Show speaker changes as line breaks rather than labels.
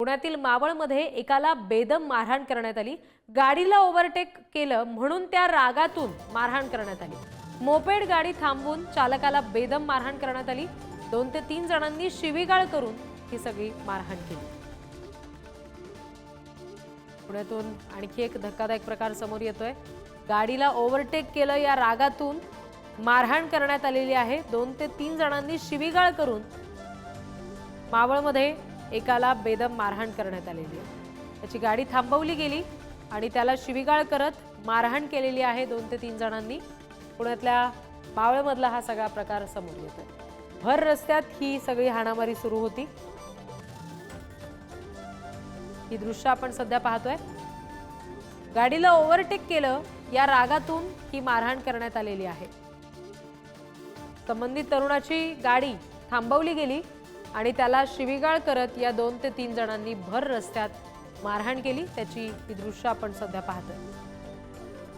पुण्यातील मावळमध्ये एकाला बेदम मारहाण करण्यात आली। गाडीला ओव्हरटेक केलं म्हणून त्या रागातून मारहाण करण्यात आली। मोपेड गाडी थांबवून चालकाला बेदम मारहाण करण्यात आली। 2 ते 3 जणांनी शिवीगाळ करून ही सगळी मारहाण केली। पुण्यातून आणखी एक धक्कादायक प्रकार समोर येतोय। गाडीला ओव्हरटेक केलं या रागातून मारहाण करण्यात आलेली आहे। 2 ते 3 जणांनी शिवीगाळ करून मावळमध्ये एकाला बेदम मारहाण करण्यात आलेली आहे। त्याची गाडी थांबवली गेली आणि त्याला शिवीगाळ करत मारहाण केलेली आहे 2 ते 3 जणांनी। पुण्यातल्या मावळमधला हा सगळा प्रकार समोर येतोय। भर रस्त्यात ही सगळी हाणामारी सुरू होती। ही दृश्य आपण सध्या पाहतोय। गाडीला ओव्हरटेक केलं या रागातून ही मारहाण करण्यात आलेली आहे। संबंधित तरुणाची गाडी थांबवली गेली आणि त्याला शिवीगाळ करत या 2 ते 3 जणांनी भर रस्त्यात मारहाण केली। त्याची ही दृश्य आपण सध्या पाहतोय।